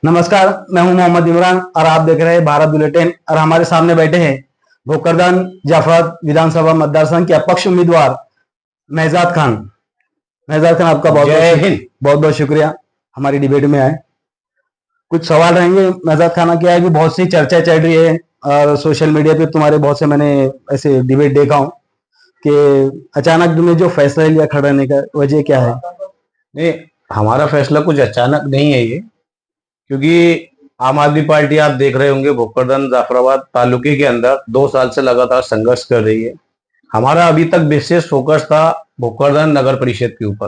नमस्कार, मैं हूं मोहम्मद इमरान और आप देख रहे हैं भारत बुलेटिन। और हमारे सामने बैठे हैं भोकरदान जाफराबाद विधानसभा मतदार संघ के अपक्ष उम्मीदवार महजाद खान। महजाद खान, आपका बहुत बहुत शुक्रिया हमारी डिबेट में आए। कुछ सवाल रहेंगे महजाद खान, क्या है कि बहुत सी चर्चा चल रही है और सोशल मीडिया पे तुम्हारे बहुत से मैंने ऐसे डिबेट देखा हूं कि अचानक तुमने जो फैसला लिया खड़ा रहने का, वजह क्या है? नहीं, हमारा फैसला कुछ अचानक नहीं है ये, क्योंकि आम आदमी पार्टी आप देख रहे होंगे भोकरदन जाफराबाद तालुके के अंदर 2 साल से लगातार संघर्ष कर रही है। हमारा अभी तक विशेष फोकस था भोकरदन नगर परिषद के ऊपर,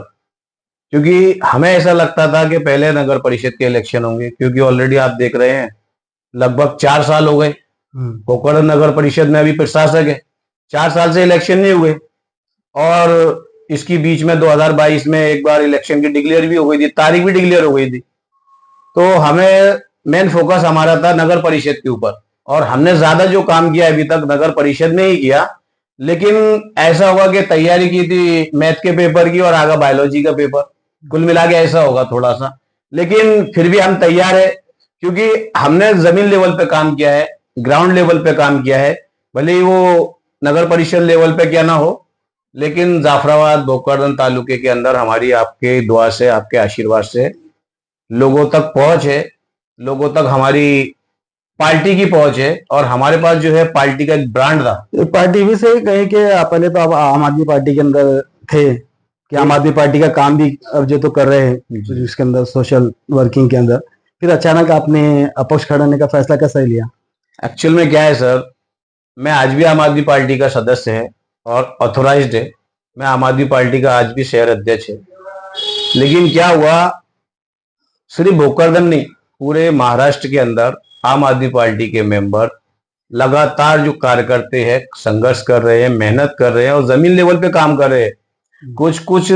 क्योंकि हमें ऐसा लगता था कि पहले नगर परिषद के इलेक्शन होंगे, क्योंकि ऑलरेडी आप देख रहे हैं लगभग 4 साल हो गए। भोकरदन नगर परिषद में अभी प्रशासक है, 4 साल से इलेक्शन नहीं हुए। और इसकी बीच में 2022 में एक बार इलेक्शन की डिक्लेयर भी हो गई थी, तारीख भी डिक्लेयर हो गई थी। तो हमें मेन फोकस हमारा था नगर परिषद के ऊपर, और हमने ज्यादा जो काम किया अभी तक नगर परिषद में ही किया। लेकिन ऐसा हुआ कि तैयारी की थी मैथ के पेपर की और आगे बायोलॉजी का पेपर, कुल मिला के ऐसा होगा थोड़ा सा। लेकिन फिर भी हम तैयार है, क्योंकि हमने जमीन लेवल पे काम किया है, ग्राउंड लेवल पे काम किया है। भले ही वो नगर परिषद लेवल पे क्या ना हो, लेकिन जाफराबाद भोकरदन तालुके के अंदर हमारी आपके दुआ से, आपके आशीर्वाद से लोगों तक पहुंच है, लोगों तक हमारी पार्टी की पहुंच है। और हमारे पास जो है पार्टी का एक ब्रांड था। पार्टी भी से कहे कि पहले तो आप आम आदमी पार्टी के अंदर थे कि आम आदमी पार्टी का काम भी अब जो तो कर रहे हैं जिसके अंदर सोशल वर्किंग के अंदर, फिर अचानक आपने अपक्ष खड़ा होने का फैसला कैसे लिया? एक्चुअल में क्या है सर, मैं आज भी आम आदमी पार्टी का सदस्य है और ऑथोराइज्ड है। मैं आम आदमी पार्टी का आज भी शहर अध्यक्ष है। लेकिन क्या हुआ, सिर्फ भोकरदन नहीं, पूरे महाराष्ट्र के अंदर आम आदमी पार्टी के मेंबर लगातार जो कार्यकर्ते हैं संघर्ष कर रहे हैं, मेहनत कर रहे हैं और जमीन लेवल पे काम कर रहे हैं। कुछ कुछ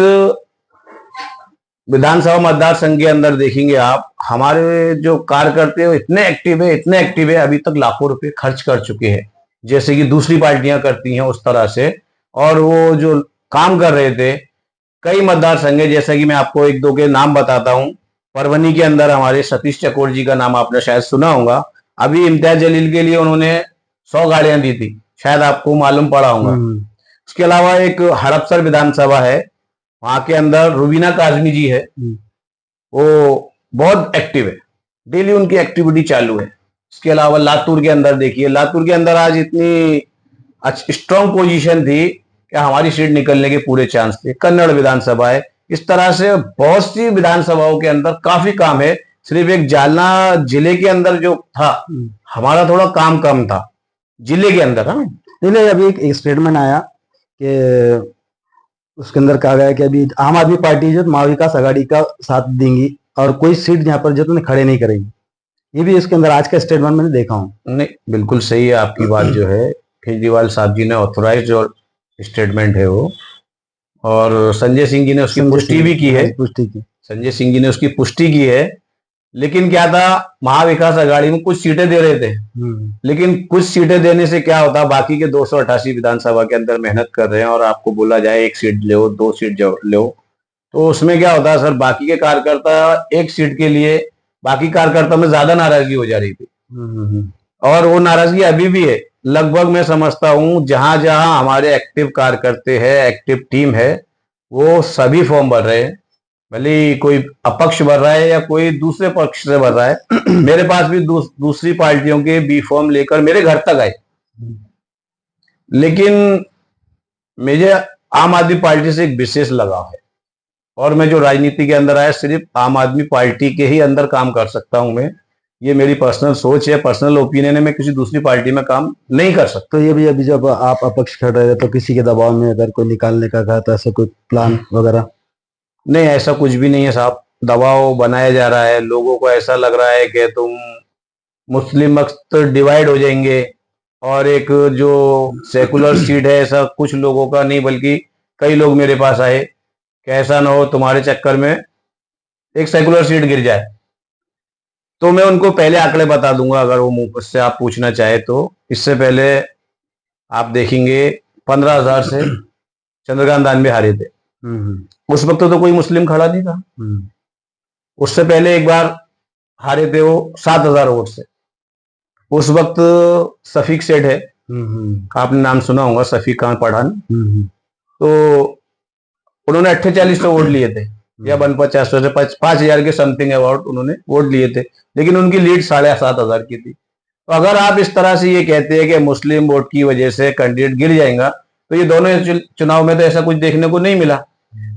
विधानसभा मतदार संघ के अंदर देखेंगे आप, हमारे जो कार्यकर्ते हैं इतने एक्टिव है, इतने एक्टिव है, अभी तक लाखों रुपए खर्च कर चुके हैं, जैसे कि दूसरी पार्टियां करती हैं उस तरह से। और वो जो काम कर रहे थे, कई मतदार संघ है, जैसा कि मैं आपको एक दो के नाम बताता हूं। परवनी के अंदर हमारे सतीश चकोर जी का नाम आपने शायद सुना होगा। अभी इम्तियाज जलील के लिए उन्होंने 100 गाड़ियां दी थी, शायद आपको मालूम पड़ा होगा। उसके अलावा एक हड़पसर विधानसभा है, वहां के अंदर रुबीना काजमी जी है, वो बहुत एक्टिव है, डेली उनकी एक्टिविटी चालू है। इसके अलावा लातूर के अंदर देखिए, लातूर के अंदर आज इतनी स्ट्रॉन्ग पोजीशन थी कि हमारी सीट निकलने के पूरे चांस थे। कन्नड़ विधानसभा है। इस तरह से बहुत सी विधानसभाओं के अंदर काफी काम है। सिर्फ एक जालना जिले के अंदर जो था, हमारा थोड़ा काम कम था जिले के अंदर। हाँ, नहीं, अभी एक स्टेटमेंट आया कि उसके अंदर कहा गया कि अभी आम आदमी पार्टी जो महाविकास आघाड़ी का साथ देंगी और कोई सीट यहाँ पर जो तुमने खड़े नहीं करेंगी, ये भी इसके अंदर आज का स्टेटमेंट मैंने देखा हूँ। नहीं, बिल्कुल सही है आपकी बात जो है। केजरीवाल साहब जी ने ऑथोराइज और स्टेटमेंट है वो, और संजय सिंह जी ने उसकी पुष्टि भी की है। संजय सिंह जी ने उसकी पुष्टि की है। लेकिन क्या था, महाविकास आघाड़ी में कुछ सीटें दे रहे थे, लेकिन कुछ सीटें देने से क्या होता, बाकी के 288 विधानसभा के अंदर मेहनत कर रहे हैं और आपको बोला जाए 1 सीट ले, 2 सीट ले, तो उसमें क्या होता है सर, बाकी के कार्यकर्ता 1 सीट के लिए, बाकी कार्यकर्ता में ज्यादा नाराजगी हो जा रही थी। और वो नाराजगी अभी भी है। लगभग मैं समझता हूं जहां जहां हमारे एक्टिव कार्यकर्ते हैं, एक्टिव टीम है, वो सभी फॉर्म भर रहे हैं। भले कोई अपक्ष भर रहा है या कोई दूसरे पक्ष से भर रहा है। मेरे पास भी दूसरी पार्टियों के बी फॉर्म लेकर मेरे घर तक आए। लेकिन मुझे आम आदमी पार्टी से एक विशेष लगाव है, और मैं जो राजनीति के अंदर आया सिर्फ आम आदमी पार्टी के ही अंदर काम कर सकता हूं मैं। ये मेरी पर्सनल सोच है, पर्सनल ओपिनियन है, मैं किसी दूसरी पार्टी में काम नहीं कर सकता। तो ये भी अभी जब आप अपक्ष खड़े रहे तो किसी के दबाव में अगर कोई निकालने का कहा तो ऐसा कोई प्लान वगैरह? नहीं, ऐसा कुछ भी नहीं है साहब। दबाव बनाया जा रहा है, लोगों को ऐसा लग रहा है कि तुम मुस्लिम मस्त डिवाइड हो जाएंगे, और एक जो सेकुलर सीट है, ऐसा कुछ लोगों का नहीं, बल्कि कई लोग मेरे पास आए कि ऐसा ना हो तुम्हारे चक्कर में एक सेकुलर सीट गिर जाए। तो मैं उनको पहले आंकड़े बता दूंगा, अगर वो मुझसे आप पूछना चाहे तो। इससे पहले आप देखेंगे 15,000 से चंद्रकांत दानवे हारे थे। उस वक्त तो कोई मुस्लिम खड़ा नहीं था। उससे पहले एक बार हारे थे वो 7,000 वोट से। उस वक्त शफीक सेठ है, आपने नाम सुना होगा, शफीक खान पठान। तो उन्होंने 48 वोट लिए थे या 49 से 5,000 के समथिंग अबाउट उन्होंने वोट लिए थे, लेकिन उनकी लीड 7,500 की थी। तो अगर आप इस तरह से ये कहते हैं कि मुस्लिम वोट की वजह से कैंडिडेट गिर जाएगा, तो ये दोनों चुनाव में तो ऐसा कुछ देखने को नहीं मिला।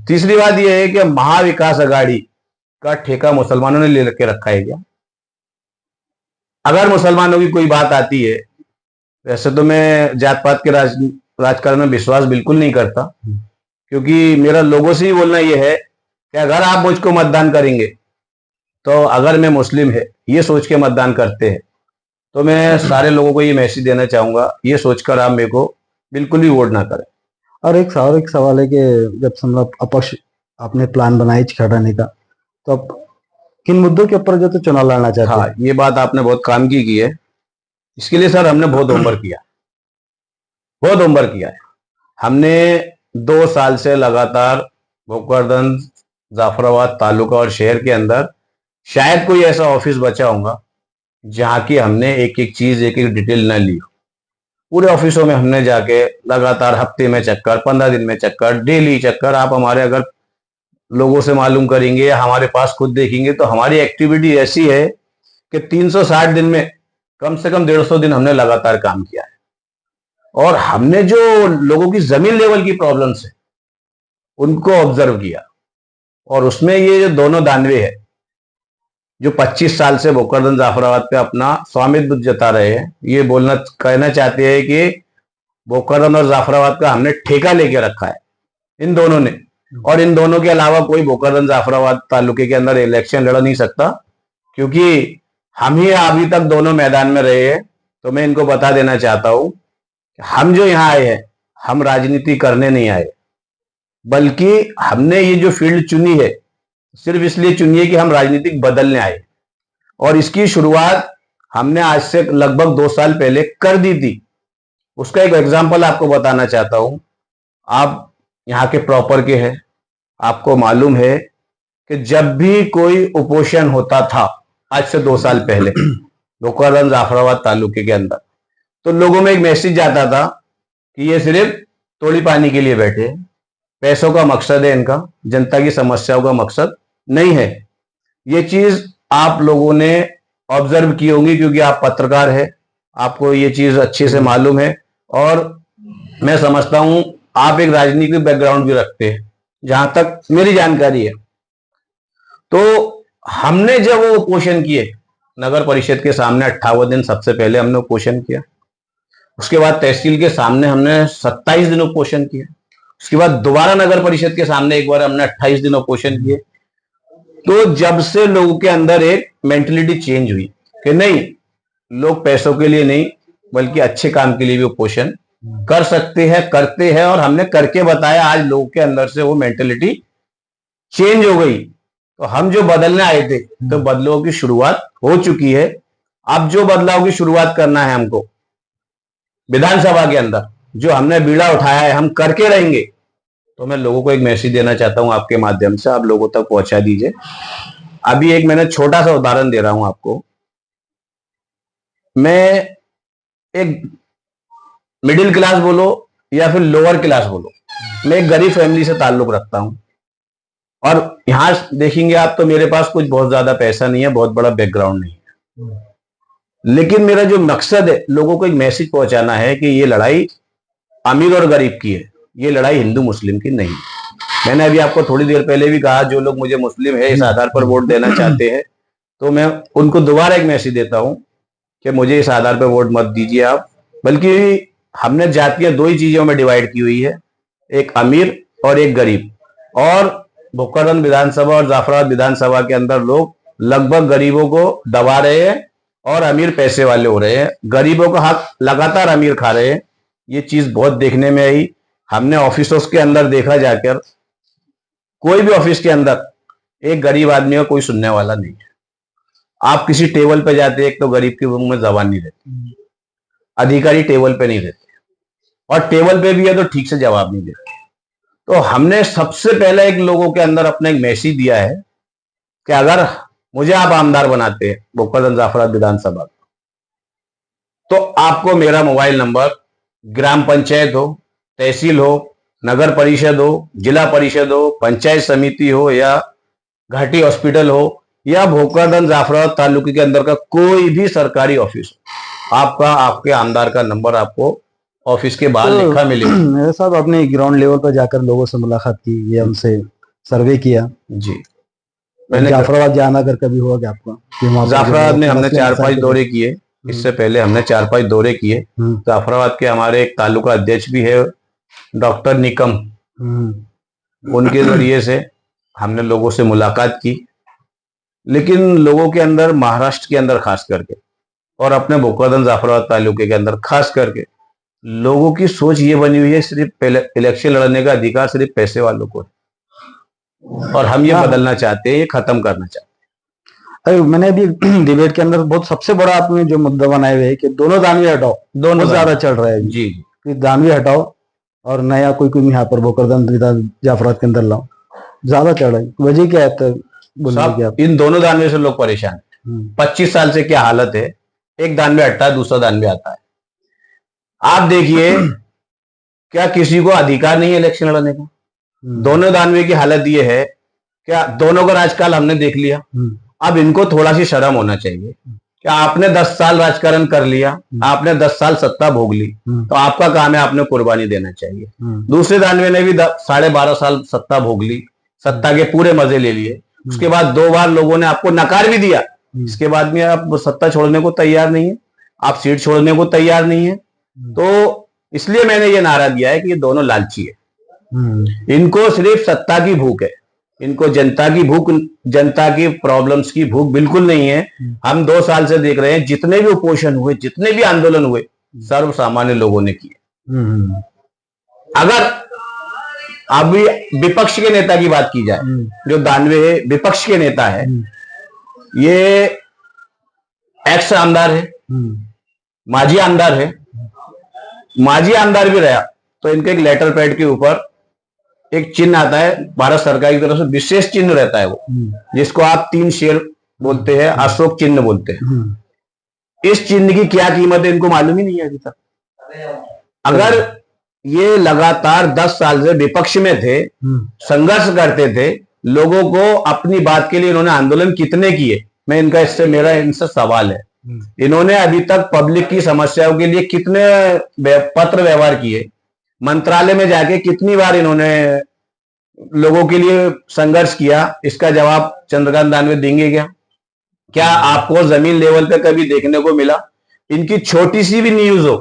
तीसरी बात यह है कि महाविकास अघाड़ी का ठेका मुसलमानों ने ले के रखा है क्या? अगर मुसलमानों की कोई बात आती है, वैसे तो मैं जात पात के राजकारण में विश्वास बिल्कुल नहीं करता, क्योंकि मेरा लोगों से ही बोलना यह है कि अगर आप मुझको मतदान करेंगे, तो अगर मैं मुस्लिम है ये सोच के मतदान करते हैं, तो मैं सारे लोगों को ये मैसेज देना चाहूंगा, ये सोचकर आप मेरे को बिल्कुल भी वोट ना करें। और एक सवाल है कि जब मतलब अपक्ष आपने प्लान बनाई छड़ाने का, तो अब किन मुद्दों के ऊपर जो तो चुनाव लड़ना चाहते हैं? हाँ, ये बात आपने बहुत काम की है। इसके लिए सर हमने बहुत होमवर्क किया, बहुत होमवर्क किया है। हमने 2 साल से लगातार भोकरदन, जाफराबाद तालुका और शहर के अंदर शायद कोई ऐसा ऑफिस बचा होगा जहां की हमने एक एक चीज, एक एक डिटेल न ली हो। पूरे ऑफिसों में हमने जाके लगातार हफ्ते में चक्कर, 15 दिन में चक्कर, डेली चक्कर। आप हमारे अगर लोगों से मालूम करेंगे या हमारे पास खुद देखेंगे तो हमारी एक्टिविटी ऐसी है कि 360 दिन में कम से कम 150 दिन हमने लगातार काम किया है। और हमने जो लोगों की जमीन लेवल की प्रॉब्लम्स है उनको ऑब्जर्व किया, और उसमें ये जो दोनों दानवे है जो 25 साल से भोकरदन जाफराबाद पे अपना स्वामित्व जता रहे हैं, ये कहना चाहते हैं कि भोकरदन और जाफराबाद का हमने ठेका लेके रखा है इन दोनों ने, और इन दोनों के अलावा कोई भोकरदन जाफराबाद तालुके के अंदर इलेक्शन लड़ नहीं सकता, क्योंकि हम ही अभी तक दोनों मैदान में रहे हैं। तो मैं इनको बता देना चाहता हूं, हम जो यहाँ आए हैं, हम राजनीति करने नहीं आए, बल्कि हमने ये जो फील्ड चुनी है सिर्फ इसलिए चुनी है कि हम राजनीतिक बदलने आए। और इसकी शुरुआत हमने आज से लगभग 2 साल पहले कर दी थी। उसका एक एग्जाम्पल आपको बताना चाहता हूं। आप यहाँ के प्रॉपर के हैं, आपको मालूम है कि जब भी कोई उपोषण होता था आज से 2 साल पहले भोकरदन जाफराबाद तालुके के अंदर, तो लोगों में एक मैसेज जाता था कि ये सिर्फ तोड़ी पानी के लिए बैठे, पैसों का मकसद है इनका, जनता की समस्याओं का मकसद नहीं है। ये चीज आप लोगों ने ऑब्जर्व की होंगी, क्योंकि आप पत्रकार हैं, आपको ये चीज अच्छे से मालूम है। और मैं समझता हूं आप एक राजनीतिक बैकग्राउंड भी रखते हैं, जहां तक मेरी जानकारी है। तो हमने जब वो उपोषण किए नगर परिषद के सामने 58 दिन सबसे पहले हमने उपोषण किया, उसके बाद तहसील के सामने हमने 27 दिन उपोषण किया, उसके बाद दोबारा नगर परिषद के सामने एक बार हमने 28 दिन उपोषण किए। तो जब से लोगों के अंदर एक मेंटलिटी चेंज हुई कि नहीं, लोग पैसों के लिए नहीं बल्कि अच्छे काम के लिए भी उपोषण कर सकते हैं, करते हैं, और हमने करके बताया। आज लोगों के अंदर से वो मेंटलिटी चेंज हो गई। तो हम जो बदलने आए थे, तो बदलाव की शुरुआत हो चुकी है। अब जो बदलाव की शुरुआत करना है हमको विधानसभा के अंदर, जो हमने बीड़ा उठाया है, हम करके रहेंगे। तो मैं लोगों को एक मैसेज देना चाहता हूं आपके माध्यम से, आप लोगों तक पहुंचा दीजिए। अभी एक मैंने छोटा सा उदाहरण दे रहा हूं आपको। मैं एक मिडिल क्लास बोलो या फिर लोअर क्लास बोलो, मैं एक गरीब फैमिली से ताल्लुक रखता हूं। और यहां देखेंगे आप तो मेरे पास कुछ बहुत ज्यादा पैसा नहीं है, बहुत बड़ा बैकग्राउंड नहीं है, लेकिन मेरा जो मकसद है लोगों को एक मैसेज पहुंचाना है कि ये लड़ाई अमीर और गरीब की है, ये लड़ाई हिंदू मुस्लिम की नहीं। मैंने अभी आपको थोड़ी देर पहले भी कहा, जो लोग मुझे मुस्लिम है इस आधार पर वोट देना चाहते हैं, तो मैं उनको दोबारा एक मैसेज देता हूं कि मुझे इस आधार पर वोट मत दीजिए आप। बल्कि हमने जातियां 2 ही चीजों में डिवाइड की हुई है, एक अमीर और एक गरीब। और भोकरदन विधानसभा और जाफराबाद विधानसभा के अंदर लोग लगभग गरीबों को दबा रहे हैं और अमीर पैसे वाले हो रहे हैं, गरीबों का हक लगातार अमीर खा रहे हैं। ये चीज बहुत देखने में आई। हमने ऑफिसों के अंदर देखा जाकर, कोई भी ऑफिस के अंदर एक गरीब आदमी का कोई सुनने वाला नहीं है। आप किसी टेबल पे जाते, एक तो गरीब के मुंह में जबान नहीं रहती, अधिकारी टेबल पे नहीं रहते, और टेबल पे भी है तो ठीक से जवाब नहीं देते। तो हमने सबसे पहले एक लोगों के अंदर अपना एक मैसेज दिया है कि अगर मुझे आप आमदार बनाते हैं भोकरदन जाफराबाद विधानसभा, तो आपको मेरा मोबाइल नंबर ग्राम पंचायत हो, तहसील हो, नगर परिषद हो, जिला परिषद हो, पंचायत समिति हो, या घाटी हॉस्पिटल हो, या भोकरदन जाफराबाद तालुके के अंदर का कोई भी सरकारी ऑफिस हो, आपका आपके आमदार का नंबर आपको ऑफिस के बाहर लिखा मिलेगा। मेरे साहब आपने ग्राउंड लेवल पर जाकर लोगों से मुलाकात की, ये हमसे सर्वे किया जी, मैंने जाफराबाद जाना कर कभी हुआ क्या आपका कि वहाँ पर जो जाफराबाद में हमने मसले 4-5 मसाइल दौरे किए, इससे पहले हमने 4-5 दौरे किए। जाफराबाद के हमारे एक तालुका अध्यक्ष भी है डॉक्टर निकम, उनके जरिए से हमने लोगों से मुलाकात की, लेकिन लोगों के अंदर, महाराष्ट्र के अंदर खास करके और अपने भोकरदन जाफराबाद तालुके के अंदर खास करके, लोगों की सोच ये बनी हुई है सिर्फ इलेक्शन लड़ने का अधिकार सिर्फ पैसे वालों को है, और हम ये बदलना चाहते हैं, ये खत्म करना चाहते हैं। अरे मैंने अभी डिबेट के अंदर बहुत सबसे बड़ा आपने जो मुद्दा बनाए हुए है कि दोनों दानवी हटाओ, दोनों ज्यादा चल रहा है जी, कि दानवी हटाओ और नया कोई यहाँ पर भोकरदन जाफराबाद के अंदर लाओ, ज्यादा चल रहा है। वजह क्या है? तो साहब इन दोनों दानवे से लोग परेशान हैं। 25 साल से क्या हालत है, एक दानवे हटता है, दूसरा दानवे आता है। आप देखिए क्या किसी को अधिकार नहीं है इलेक्शन लड़ने का? दोनों दानवे की हालत ये है, क्या दोनों का राजकाल हमने देख लिया, अब इनको थोड़ा सी शर्म होना चाहिए कि आपने 10 साल राजकारण कर लिया, आपने 10 साल सत्ता भोग ली, तो आपका काम है आपने कुर्बानी देना चाहिए। दूसरे दानवे ने भी 12.5 साल सत्ता भोग ली, सत्ता के पूरे मजे ले लिए, उसके बाद 2 बार लोगों ने आपको नकार भी दिया, इसके बाद में आप सत्ता छोड़ने को तैयार नहीं है, आप सीट छोड़ने को तैयार नहीं है। तो इसलिए मैंने ये नारा दिया है कि ये दोनों लालची है, इनको सिर्फ सत्ता की भूख है, इनको जनता की भूख, जनता की प्रॉब्लम्स की भूख बिल्कुल नहीं है। हम 2 साल से देख रहे हैं, जितने भी उपोषण हुए, जितने भी आंदोलन हुए, सर्व सामान्य लोगों ने किए। अगर अभी विपक्ष के नेता की बात की जाए, जो दानवे विपक्ष के नेता है, ये एक्स आमदार है, माजी आमदार है, माजी आमदार भी रहा, तो इनके एक लेटर पैड के ऊपर एक चिन्ह आता है भारत सरकार की तरफ से, विशेष चिन्ह रहता है वो, जिसको आप 3 शेर बोलते हैं, अशोक चिन्ह बोलते हैं। इस चिन्ह की क्या कीमत है इनको मालूम ही नहीं है अभी तक। अगर ये लगातार 10 साल से विपक्ष में थे, संघर्ष करते थे, लोगों को अपनी बात के लिए इन्होंने आंदोलन कितने किए, मेरा इनसे सवाल है, इन्होंने अभी तक पब्लिक की समस्याओं के लिए कितने पत्र व्यवहार किए, मंत्रालय में जाके कितनी बार इन्होंने लोगों के लिए संघर्ष किया, इसका जवाब चंद्रकांत दानवे देंगे क्या? क्या आपको जमीन लेवल पे कभी देखने को मिला? इनकी छोटी सी भी न्यूज हो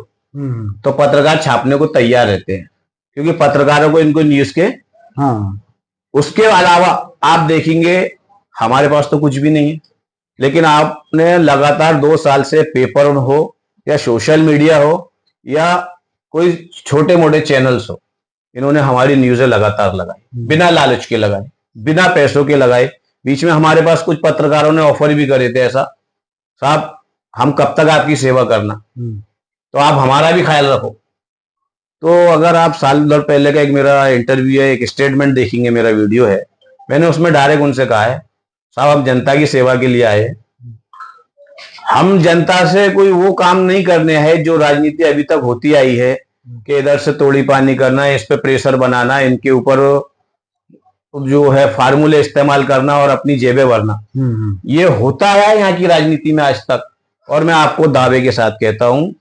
तो पत्रकार छापने को तैयार रहते हैं, क्योंकि पत्रकारों को इनको न्यूज के उसके अलावा आप देखेंगे हमारे पास तो कुछ भी नहीं है, लेकिन आपने लगातार 2 साल से पेपर हो या सोशल मीडिया हो या कोई छोटे मोटे चैनल्स हो, इन्होंने हमारी न्यूज़ें लगातार लगाई, बिना लालच के लगाई, बिना पैसों के लगाए। बीच में हमारे पास कुछ पत्रकारों ने ऑफर भी करे थे, ऐसा साहब हम कब तक आपकी सेवा करना, तो आप हमारा भी ख्याल रखो। तो अगर आप साल भर पहले का एक मेरा इंटरव्यू है, एक स्टेटमेंट देखेंगे, मेरा वीडियो है, मैंने उसमें डायरेक्ट उनसे कहा है, साहब हम जनता की सेवा के लिए आए, हम जनता से कोई वो काम नहीं करने हैं जो राजनीति अभी तक होती आई है कि इधर से तोड़ी पानी करना, इस पे प्रेशर बनाना, इनके ऊपर जो है फार्मूले इस्तेमाल करना और अपनी जेबें भरना। ये होता है यहाँ की राजनीति में आज तक। और मैं आपको दावे के साथ कहता हूं,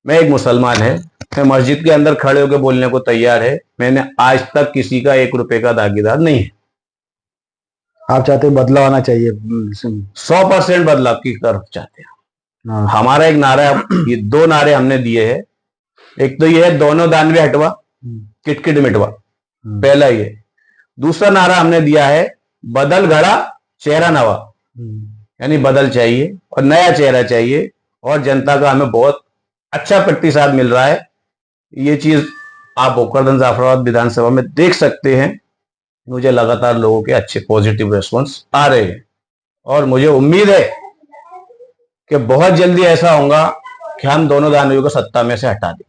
मैं एक मुसलमान है, मैं मस्जिद के अंदर खड़े होकर बोलने को तैयार है, मैंने आज तक किसी का 1 रुपए का दागीदार नहीं है। आप चाहते बदलाव आना चाहिए, 100% बदलाव की तरफ चाहते हैं। हमारा एक नारा, ये 2 नारे हमने दिए हैं, एक तो ये है दोनों दानवे हटवा, किटकिट मिटवा, पहला ये। दूसरा नारा हमने दिया है बदल घड़ा चेहरा नवा, यानी बदल चाहिए और नया चेहरा चाहिए, और जनता का हमें बहुत अच्छा प्रतिसाद मिल रहा है। ये चीज आप भोकरदन जाफराबाद विधानसभा में देख सकते हैं, मुझे लगातार लोगों के अच्छे पॉजिटिव रेस्पॉन्स आ रहे हैं, और मुझे उम्मीद है कि बहुत जल्दी ऐसा होगा कि हम दोनों दानवियों को सत्ता में से हटा दें।